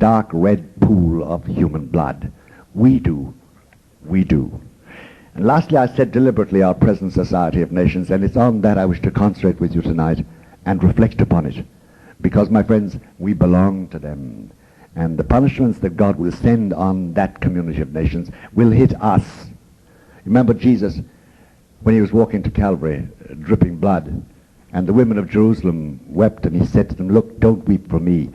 dark red pool of human blood. We do. We do. And lastly, I said deliberately our present society of nations, and it's on that I wish to concentrate with you tonight and reflect upon it. Because, my friends, we belong to them. And the punishments that God will send on that community of nations will hit us. Remember Jesus, when he was walking to Calvary, dripping blood, and the women of Jerusalem wept, and he said to them, look, don't weep for me.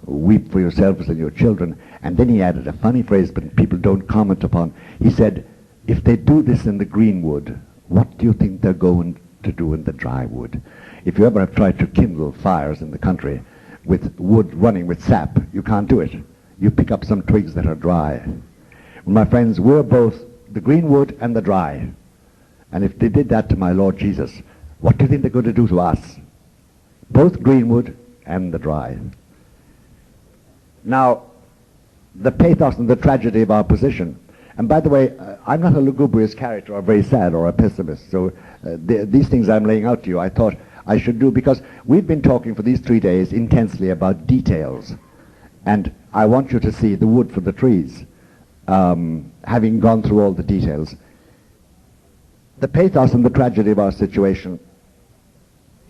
Weep for yourselves and your children. And then he added a funny phrase, but people don't comment upon. He said, if they do this in the Greenwood, what do you think they're going to do in the dry wood? If you ever have tried to kindle fires in the country with wood running with sap, you can't do it. You pick up some twigs that are dry. Well, my friends, we're both the Greenwood and the dry. And if they did that to my Lord Jesus, what do you think they're going to do to us? Both Greenwood and the dry. Now, the pathos and the tragedy of our position. And by the way, I'm not a lugubrious character or very sad or a pessimist. So these things I'm laying out to you, I thought I should do because we've been talking for these 3 days intensely about details. And I want you to see the wood for the trees, having gone through all the details. The pathos and the tragedy of our situation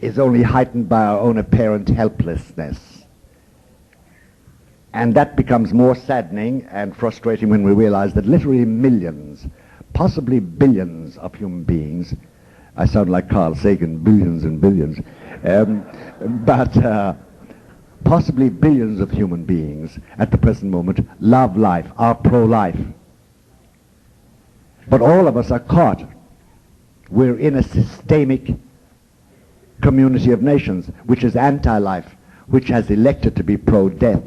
is only heightened by our own apparent helplessness. And that becomes more saddening and frustrating when we realize that literally millions, possibly billions of human beings, I sound like Carl Sagan, billions and billions, but possibly billions of human beings at the present moment love life, are pro-life. But all of us are caught. We're in a systemic community of nations which is anti-life, which has elected to be pro-death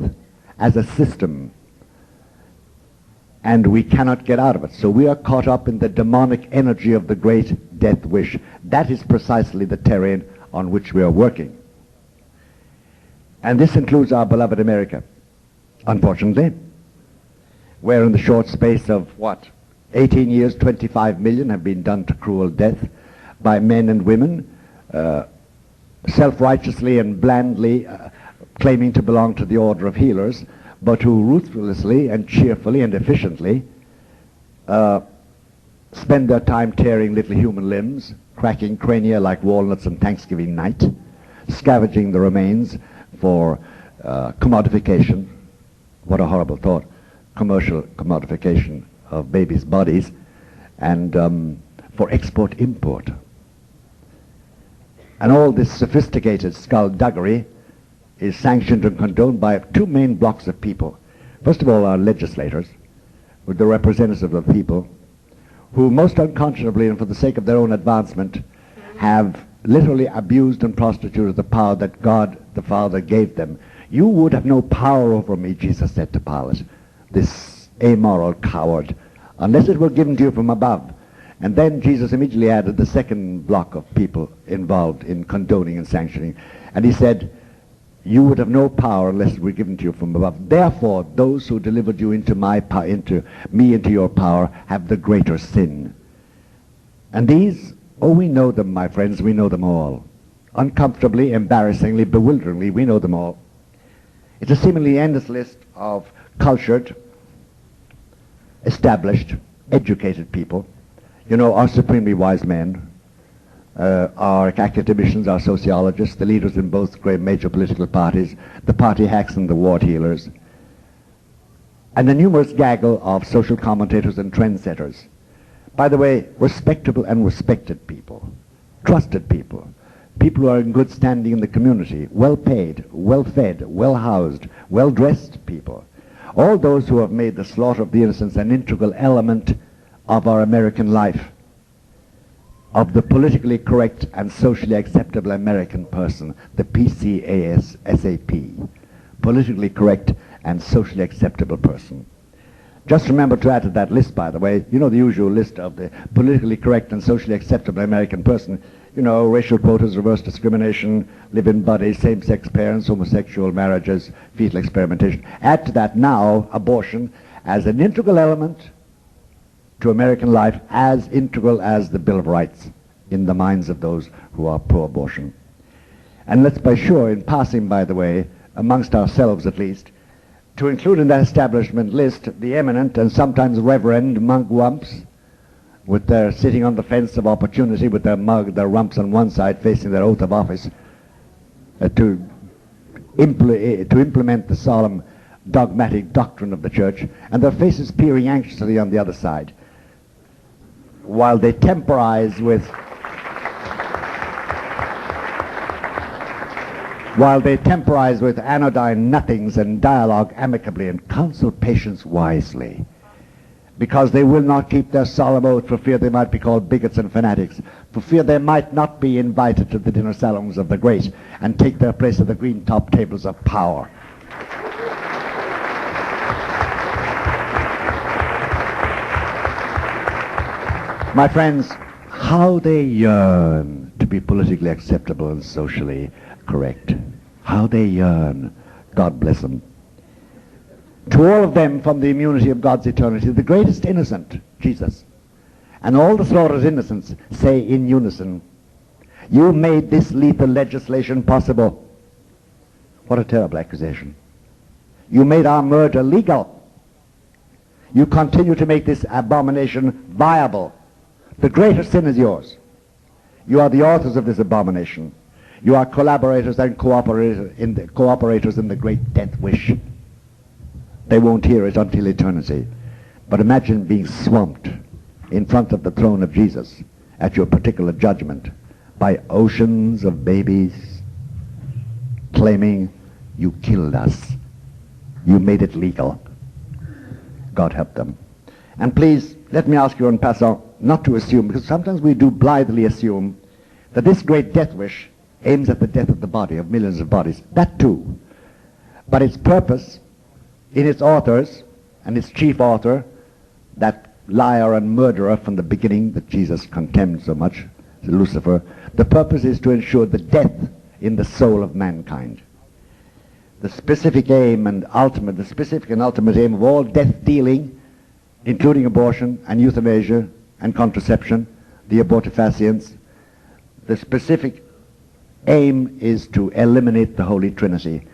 as a system, and we cannot get out of it. So we are caught up in the demonic energy of the great death wish. That is precisely the terrain on which we are working. And this includes our beloved America, unfortunately, where in the short space of, 18 years, 25 million have been done to cruel death by men and women, self-righteously and blandly claiming to belong to the order of healers, but who ruthlessly and cheerfully and efficiently spend their time tearing little human limbs, cracking crania like walnuts on Thanksgiving night, scavenging the remains for commodification. What a horrible thought. Commercial commodification of babies' bodies, and for export-import. And all this sophisticated skullduggery is sanctioned and condoned by two main blocks of people. First of all, our legislators, with the representatives of the people, who most unconscionably and for the sake of their own advancement have literally abused and prostituted the power that God the Father gave them. You would have no power over me, Jesus said to Pilate, this amoral coward, unless it were given to you from above. And then Jesus immediately added the second block of people involved in condoning and sanctioning. And he said, you would have no power unless it were given to you from above. Therefore, those who delivered you into into your power, have the greater sin. And these, we know them, my friends, we know them all. Uncomfortably, embarrassingly, bewilderingly, we know them all. It's a seemingly endless list of cultured, established, educated people. You know, our supremely wise men, our academicians, our sociologists, the leaders in both great major political parties, the party hacks and the ward healers, and the numerous gaggle of social commentators and trendsetters. By the way, respectable and respected people, trusted people, people who are in good standing in the community, well-paid, well-fed, well-housed, well-dressed people. All those who have made the slaughter of the innocents an integral element of our American life, of the politically correct and socially acceptable American person, the PCASAP, politically correct and socially acceptable person. Just remember to add to that list, by the way, you know the usual list of the politically correct and socially acceptable American person, you know, racial quotas, reverse discrimination, live-in bodies, same-sex parents, homosexual marriages, fetal experimentation. Add to that now abortion as an integral element to American life, as integral as the Bill of Rights in the minds of those who are pro-abortion. And let's be sure, in passing, by the way, amongst ourselves at least, to include in that establishment list the eminent and sometimes reverend monk wumps, with their sitting on the fence of opportunity with their mug, their rumps on one side facing their oath of office, to implement the solemn dogmatic doctrine of the church, and their faces peering anxiously on the other side, while they temporize with anodyne nothings and dialogue amicably and counsel patience wisely, because they will not keep their solemn oath for fear they might be called bigots and fanatics, for fear they might not be invited to the dinner salons of the great and take their place at the green top tables of power. My friends, how they yearn to be politically acceptable and socially correct. How they yearn. God bless them. To all of them, from the immunity of God's eternity, the greatest innocent, Jesus, and all the slaughtered innocents say in unison, you made this lethal legislation possible. What a terrible accusation. You made our murder legal. You continue to make this abomination viable. The greater sin is yours. You are the authors of this abomination. You are collaborators and cooperators in the great death wish. They won't hear it until eternity. But imagine being swamped in front of the throne of Jesus at your particular judgment by oceans of babies claiming you killed us. You made it legal. God help them. And please, let me ask you en passant not to assume, because sometimes we do blithely assume, that this great death wish aims at the death of the body, of millions of bodies. That too. But its purpose, in its authors, and its chief author, that liar and murderer from the beginning that Jesus contemned so much, Lucifer, the purpose is to ensure the death in the soul of mankind. The specific aim and ultimate, the specific and ultimate aim of all death dealing, including abortion and euthanasia and contraception, the abortifacients, the specific aim is to eliminate the Holy Trinity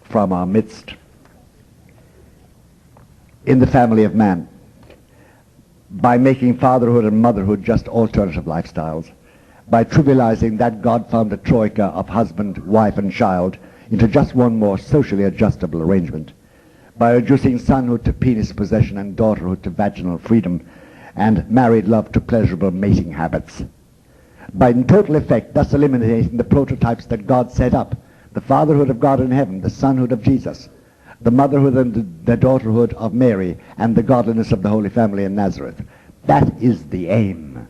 from our midst in the family of man by making fatherhood and motherhood just alternative lifestyles, by trivializing that God-founded troika of husband, wife, and child into just one more socially adjustable arrangement, by reducing sonhood to penis possession and daughterhood to vaginal freedom and married love to pleasurable mating habits, by in total effect thus eliminating the prototypes that God set up, the fatherhood of God in heaven, the sonhood of Jesus, the motherhood and the daughterhood of Mary, and the godliness of the Holy Family in Nazareth. That is the aim,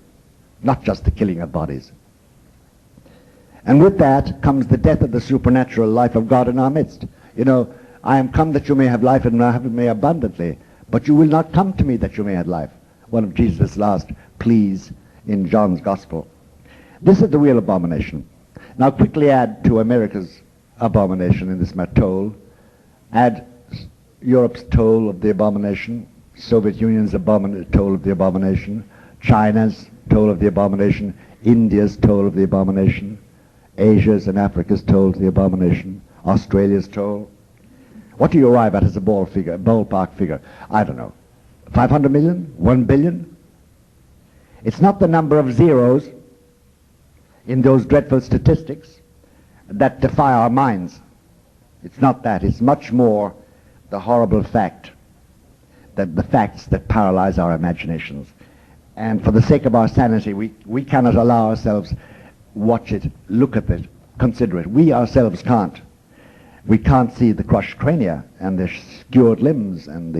not just the killing of bodies. And with that comes the death of the supernatural life of God in our midst. You know, I am come that you may have life and have it may abundantly, but you will not come to me that you may have life. One of Jesus' last pleas in John's Gospel. This is the real abomination. Now quickly add to America's abomination in this toll, add Europe's toll of the abomination, Soviet Union's toll of the abomination, China's toll of the abomination, India's toll of the abomination, Asia's and Africa's toll of the abomination, Australia's toll. What do you arrive at as a ballpark figure? I don't know. 500 million? 1 billion? It's not the number of zeros in those dreadful statistics that defy our minds. It's not that. It's much more the horrible fact, that the facts that paralyze our imaginations. And for the sake of our sanity, we cannot allow ourselves watch it, look at it, consider it. We ourselves can't. We can't see the crushed crania and the skewered limbs and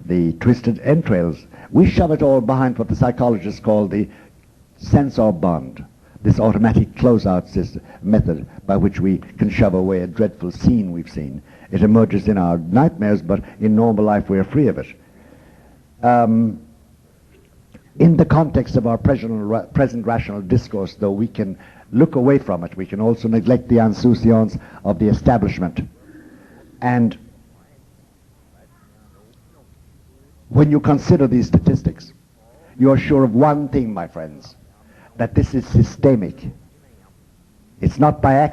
the twisted entrails. We shove it all behind what the psychologists call the sensor bond, this automatic closeout method by which we can shove away a dreadful scene we've seen. It emerges in our nightmares, but in normal life we are free of it. In the context of our present rational discourse, though, we can look away from it. We can also neglect the insouciance of the establishment. And when you consider these statistics, you are sure of one thing, my friends, that this is systemic. It's not by accident.